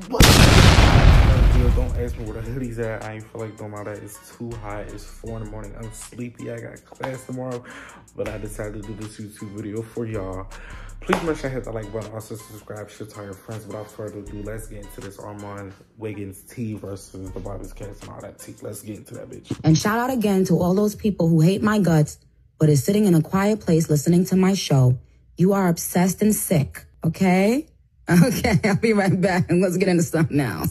What? Don't ask me where the hoodie's at. I ain't feel like doing all that. It's too hot. It's 4 in the morning. I'm sleepy. I got class tomorrow. But I decided to do this YouTube video for y'all. Please make sure to hit the like button. Also subscribe. Share to your friends. Without further ado, let's get into this Armon Wiggins tea versus the Bobby's case and all that tea. Let's get into that bitch. And shout out again to all those people who hate my guts, but is sitting in a quiet place listening to my show. You are obsessed and sick, okay? Okay, I'll be right back and let's get into something now.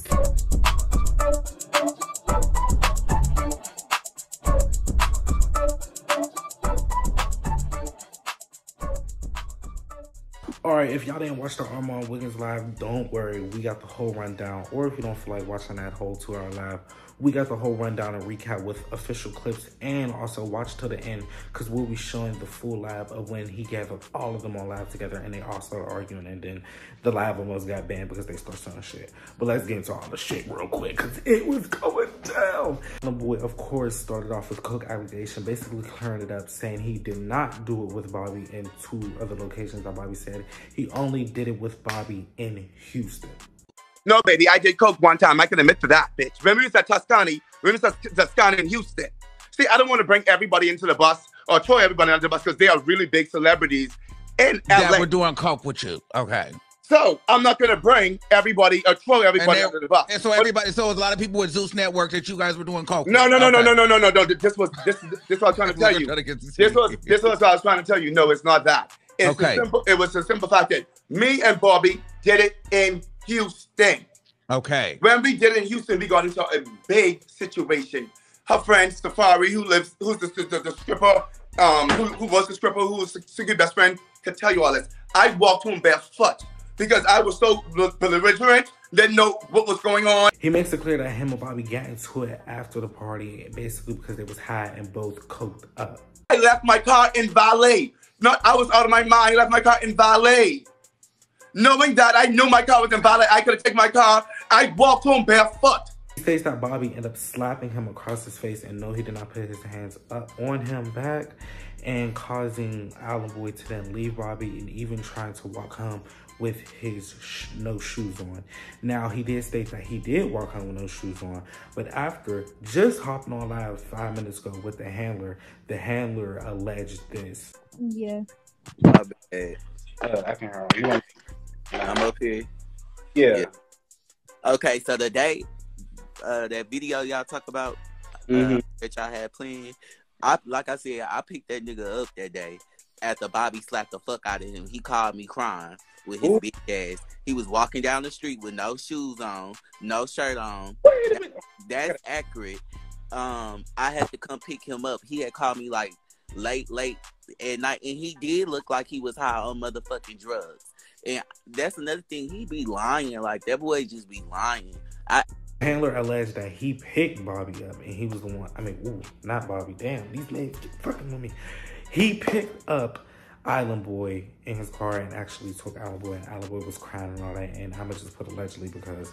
Alright, if y'all didn't watch the Armon Wiggins live, don't worry. We got the whole rundown. Or if you don't feel like watching that whole 2-hour live, we got the whole rundown and recap with official clips, and also watch till the end because we'll be showing the full live of when he gathered all of them on live together and they all started arguing, and then the live almost got banned because they started saying shit. But let's get into all the shit real quick because it was going down. The boy, of course, started off with coke allegation, basically clearing it up, saying he did not do it with Bobby in 2 other locations that Bobby said. He only did it with Bobby in Houston. No, baby, I did coke one time. I can admit to that, bitch. When we was at Tuscany in Houston. See, I don't want to bring everybody into the bus or throw everybody under the bus because they are really big celebrities in LA. Yeah, we're doing coke with you. Okay. So I'm not going to bring everybody or throw everybody under the bus. And so everybody, so a lot of people with Zeus Network that you guys were doing coke. No. This was what I was trying to tell you. This was what I was trying to tell you. No, it's not that. It was a simple fact that me and Bobby did it in Houston. Okay. When we did it in Houston, we got into a big situation. Her friend Safari, who's the stripper, who was the stripper, who was Siggy's best friend, could tell you all this. I walked home barefoot because I was so belligerent, didn't know what was going on. He makes it clear that him and Bobby got into it after the party, basically because they was high and both coked up. I left my car in valet. I was out of my mind. I left my car in valet. Knowing that I knew my car was in valet, I could have taken my car. I walked home barefoot. He states that Bobby ended up slapping him across his face, and no, he did not put his hands up on him back, and causing Island Boy to then leave Bobby and even trying to walk home with his no shoes on. Now, he did state that he did walk home with no shoes on, but after just hopping on live 5 minutes ago with the handler alleged this. Yeah. My bad. I can hear you. I'm up here. Yeah. Okay, so the day, that video y'all talk about, that y'all had playing, like I said, I picked that nigga up that day after Bobby slapped the fuck out of him. He called me crying with his big ass. He was walking down the street with no shoes on, no shirt on. Wait a minute. That's accurate. I had to come pick him up. He had called me like late at night, and he did look like he was high on motherfucking drugs. And that's another thing. He be lying. Like, that boy just be lying. Handler alleged that he picked Bobby up, and he was the one. I mean, ooh, not Bobby. Damn, these names get fucking with me. He picked up Island Boy in his car and actually took Island Boy, and Island Boy was crying and all that. And I'm gonna just put allegedly because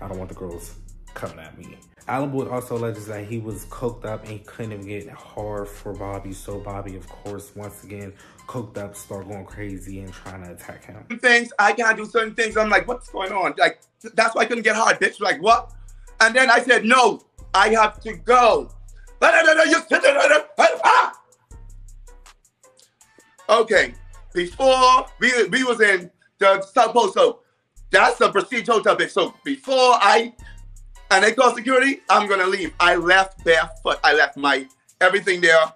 I don't want the girls coming at me. Island Boy also alleges that he was coked up and he couldn't even get hard for Bobby. So Bobby, of course, once again, coked up, start going crazy and trying to attack him. Things, I can't do certain things. I'm like, what's going on? Like, that's why I couldn't get hard, bitch. Like, what? And then I said, no, I have to go. Okay, before we was in the South Pole, so that's a prestige hotel, bitch. So before and they call security, I'm gonna leave. I left barefoot. I left my everything there.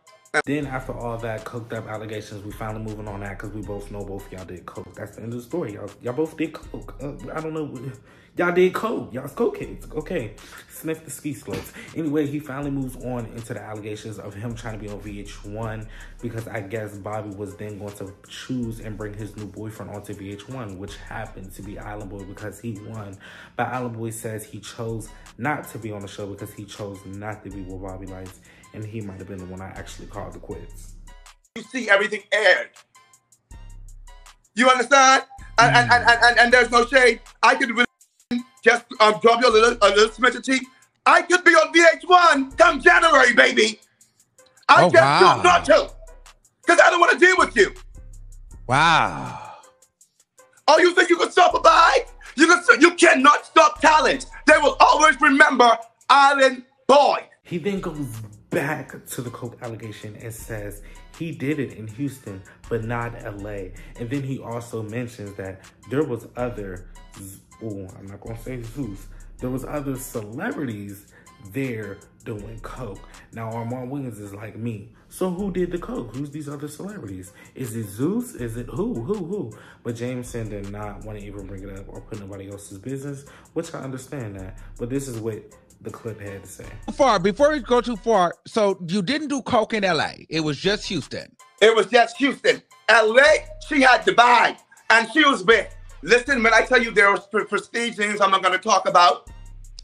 Then after all that coked up allegations, we finally moving on that because we both know both of y'all did coke. That's the end of the story. Y'all both did coke. I don't know. Y'all did coke. Y'all's cokeheads. Okay. Sniff the ski slopes. Anyway, he finally moves on into the allegations of him trying to be on VH1 because I guess Bobby was then going to choose and bring his new boyfriend onto VH1, which happened to be Island Boy because he won. But Island Boy says he chose not to be on the show because he chose not to be with Bobby likes, and he might have been the one I actually called the quits. You see everything aired. You understand? And there's no shade. I could really just drop you a little smidge of tea. I could be on VH1 come January, baby. I just choose not to. Because I don't want to deal with you. Wow. Oh, you think you could stop a bike? You cannot stop talent. They will always remember Island Boy. He then goes back to the coke allegation and says he did it in Houston, but not LA. And then he also mentions that there was other, I'm not gonna say Zeus, there was other celebrities there doing coke. Now Armon Wiggins is like me. So who did the coke? Who's these other celebrities? Is it Zeus? Is it who? But Jameson did not want to even bring it up or put nobody else's business, which I understand that. But this is what the clip had to say. Before we go too far, so you didn't do coke in LA. It was just Houston. It was just Houston. LA, she had to buy. And she was with. Listen, when I tell you there was prestige things I'm not going to talk about.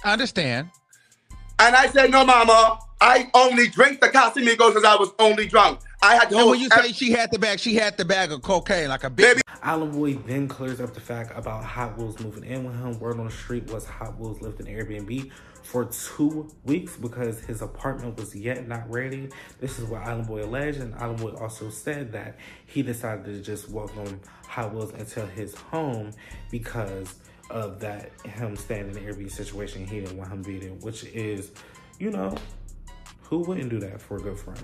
I understand. And I said, no, mama, I only drink the Casamigos because I was only drunk. I had to. And when you say she had the bag of cocaine, like a big. Island Boy then clears up the fact about Hot Wheels moving in with him. Word on the street was Hot Wheels lived in Airbnb for 2 weeks because his apartment was yet not ready. This is what Island Boy alleged, and Island Boy also said that he decided to just welcome Hot Wheels into his home because of that, him staying in the Airbnb situation. He didn't want him to be there, which is, you know, who wouldn't do that for a good friend?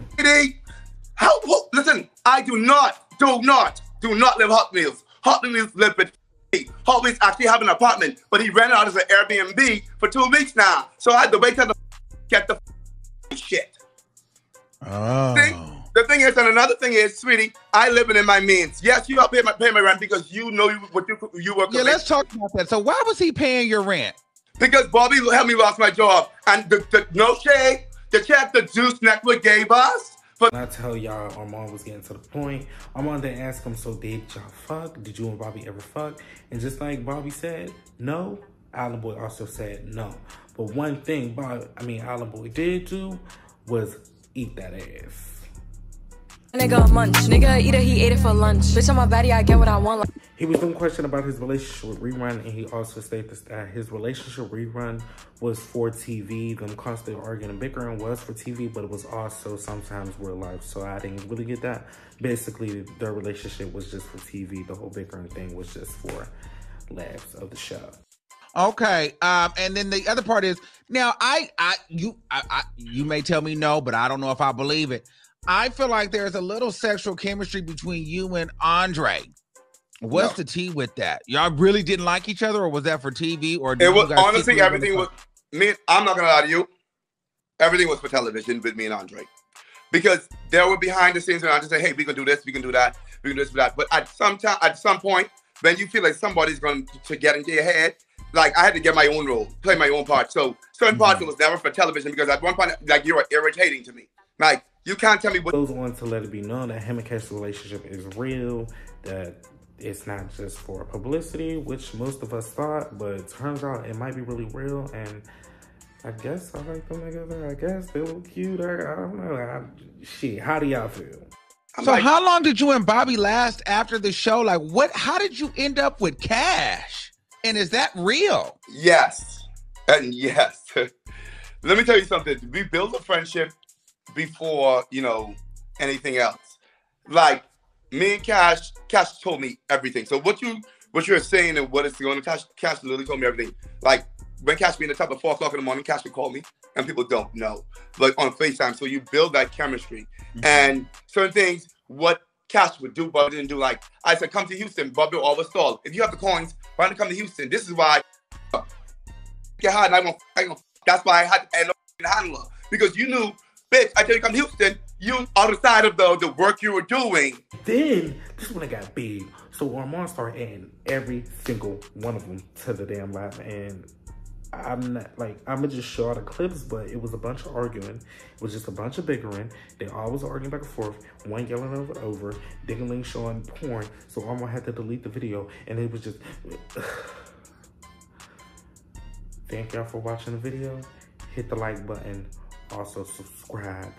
Listen, I do not live Hot Wheels. Hot Wheels live with me. Hot Wheels actually have an apartment, but he rented out as an Airbnb for 2 weeks now. So I had to wait till get the shit. Oh. See? The thing is, and another thing is, sweetie, I live in my means. Yes, you got to pay my rent because you know what you work. Yeah, let's talk about that. So why was he paying your rent? Because Bobby helped me lost my job. And the no shade, the check the Zeus Network gave us. But I tell y'all, Armon was getting to the point. Armon then asked him, so did y'all fuck? Did you and Bobby ever fuck? And just like Bobby said, no. Island Boy also said no. But one thing Island Boy did do was eat that ass. Nigga munch, nigga eat it, he ate it for lunch. Bitch on my body, I get what I want. He was then questioned about his relationship with Rerun, and he also stated that his relationship with Rerun was for TV. Them constant arguing and bickering was for TV, but it was also sometimes real life. So I didn't really get that. Basically, their relationship was just for TV. The whole bickering thing was just for laughs of the show. Okay, and then the other part is, now you may tell me no, but I don't know if I believe it. I feel like there's a little sexual chemistry between you and Andre. What's the tea with that? Y'all really didn't like each other, or was that for TV? Or it was honestly everything was me. I'm not gonna lie to you. Everything was for television with me and Andre, because there were behind the scenes and I just say, hey, we can do this, we can do that, we can do this, that. But at some point, when you feel like somebody's going to get into your head, like I had to get my own role, play my own part. So certain parts was never for television because at one point, like you were irritating to me. Like you can't tell me what goes on to let it be known that him and Cash's relationship is real, that it's not just for publicity, which most of us thought, but it turns out it might be really real. And I guess I like them together. I guess they look cute. I don't know. Shit, how do y'all feel? So how long did you and Bobby last after the show? Like how did you end up with Cash? And is that real? Yes. And yes. Let me tell you something. We built a friendship before, anything else. Like me and Cash told me everything. So what you're saying and what it's going to Cash literally told me everything. Like when Cash be in the top of 4 o'clock in the morning, Cash would call me and people don't know. Like on FaceTime. So you build that chemistry. Mm-hmm. And certain things, what Cash would do, Bobby didn't do. Like I said, come to Houston, Bobby will always stall. If you have the coins, why don't you come to Houston? This is why get hard and that's why I had to end up in the handler. Because you knew, bitch, I tell you come to Houston, you on the side of the work you were doing. Then this one got big. So Armon started adding every single one of them to the damn live. And I'm gonna just show all the clips, but it was a bunch of arguing. It was just a bunch of bickering. They always arguing back and forth. One yelling over, Dingling showing porn. So Armon had to delete the video, and it was just. Thank y'all for watching the video. Hit the like button. Also subscribe,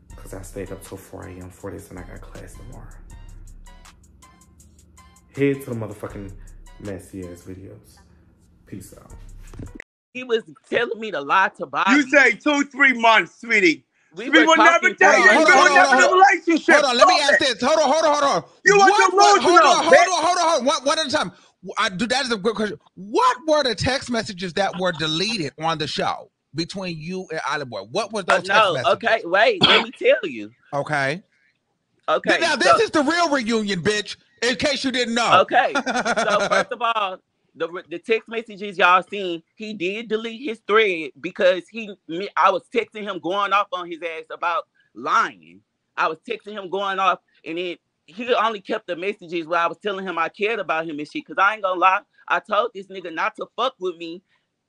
because I stayed up till 4 a.m. for this, and I got class tomorrow. Head to the motherfucking messy ass videos. Peace out. He was telling me to lie to Bobby. You say 2-3 months, sweetie. We will never tell you. We will never have a relationship. Hold on, let me ask this. Hold on. You want delusional. Hold on. One at a time. That is a good question. What were the text messages that were deleted on the show between you and Island Boy? What was those text messages? Okay, wait, let me tell you. Okay. Okay. Now this is the real reunion, bitch. In case you didn't know. Okay. So first of all, the text messages y'all seen, he did delete his thread because I was texting him going off on his ass about lying. I was texting him going off, and then he only kept the messages where I was telling him I cared about him and shit. Cause I ain't gonna lie, I told this nigga not to fuck with me.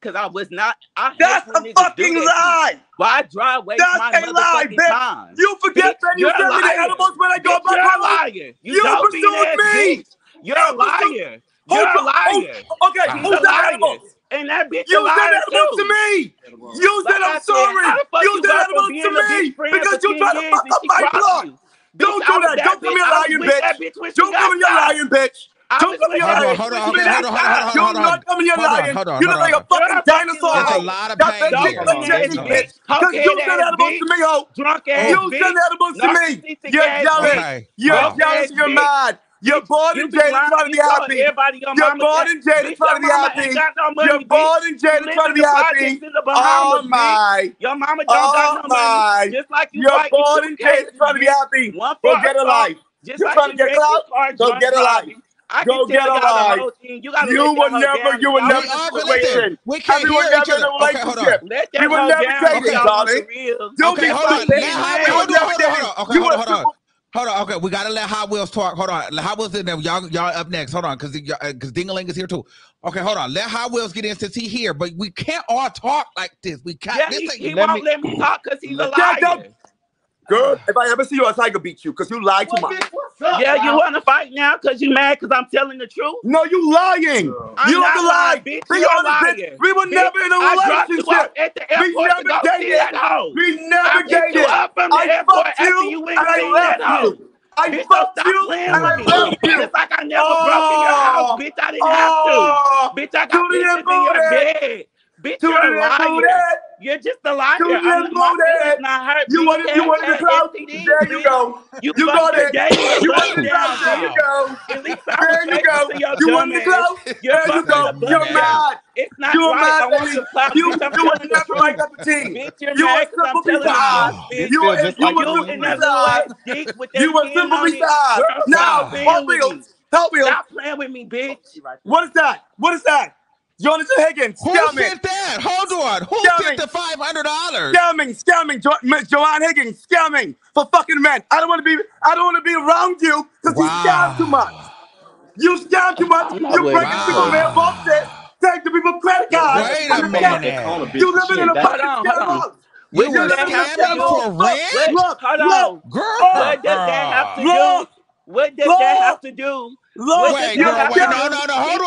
Cause I was not. That's a fucking lie. Why I waste my motherfucking time? You forget that you sent me the edibles when I go back home. You're a liar. You pursued me. You're a liar. You're a liar. Okay, who's the edibles? And that bitch you sent edibles to me. You said I'm sorry. You sent edibles to me because you tried to fuck up my plug. Don't do that. Don't come here lying, bitch. Don't come here lying, bitch. Don't come here lying. Hold on. You're not coming here lying. You look like a fucking dinosaur. That's a lot of pain here. Because you sent edibles to me, ho. Drunk ass you sent edibles to me. You're jealous. You're jealous. You're mad. You're bored and jaded trying to be happy. You're bored and jaded trying to be happy. You're bored and jaded trying to be happy. Oh my. Your mama don't got no money. Just like you. You're bored and jaded trying to be happy. Go get a life. You're trying to get clout? Go get a life. Go get a life. You will never in a situation. We can't hear each other. Okay, hold on. We will never date it, darling. Okay, hold on. Hold on. Okay, we gotta let Hot Wheels talk. Hold on. Let Hot Wheels in there. Y'all up next. Hold on, because Dingaling is here too. Okay, hold on. Let Hot Wheels get in since he's here, but we can't all talk like this. We can't. Yeah, he won't let me talk because he's a liar. Girl, if I ever see you outside, I could beat you because you lied too much. Yeah, you want to fight now because you mad because I'm telling the truth? No, you lying. You don't lie. Bitch, you're a liar. We were never in a relationship. At the airport we never dated. We never dated. I fucked you and I left you. I fucked you and I left you. It's like I never broke in your house, bitch. I didn't have to. Bitch, I got bitches in your bed. Bitch, you're a liar. You're just a liar. I'm not hurt. You wanted the clout? There you go. You got it. You wanted the clout? There you go. There you go. You wanted the clout? There you go. You're mad. It's not right. I want the clout. You were never my cup of tea. Bitch, you're mad because I'm telling you. You were simply sad. Now, help me. Stop playing with me, bitch. What is that? What is that? Jonathan Higgins, who sent that? Hold on. Who sent the $500? Scamming. Joanne Higgins, scamming for fucking men. I don't want to be around you because you scam too much. You scam too much. You breaking people mailboxes, take the people credit cards. Wait a minute. You living in a fucking house. You were scamming for rent? Look, girl. What does that have to do? What does that have to do? Wait, no. Hold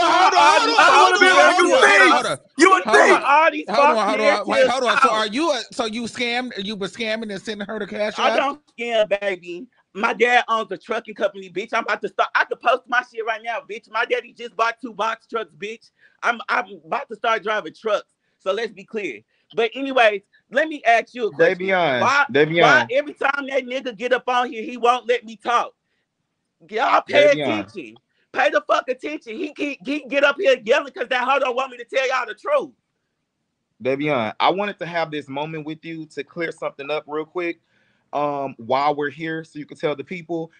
on. You a thief. All these hold on. So you scammed? You were scamming and sending her the cash? I don't scam, baby. My dad owns a trucking company, bitch. I'm about to start. I could post my shit right now, bitch. My daddy just bought 2 box trucks, bitch. I'm about to start driving trucks. So let's be clear. But anyways, let me ask you a question. Why every time that nigga get up on here, he won't let me talk? Y'all pay attention. Pay the fuck attention. He get up here yelling because that hoe don't want me to tell y'all the truth. Davion, I wanted to have this moment with you to clear something up real quick while we're here so you can tell the people.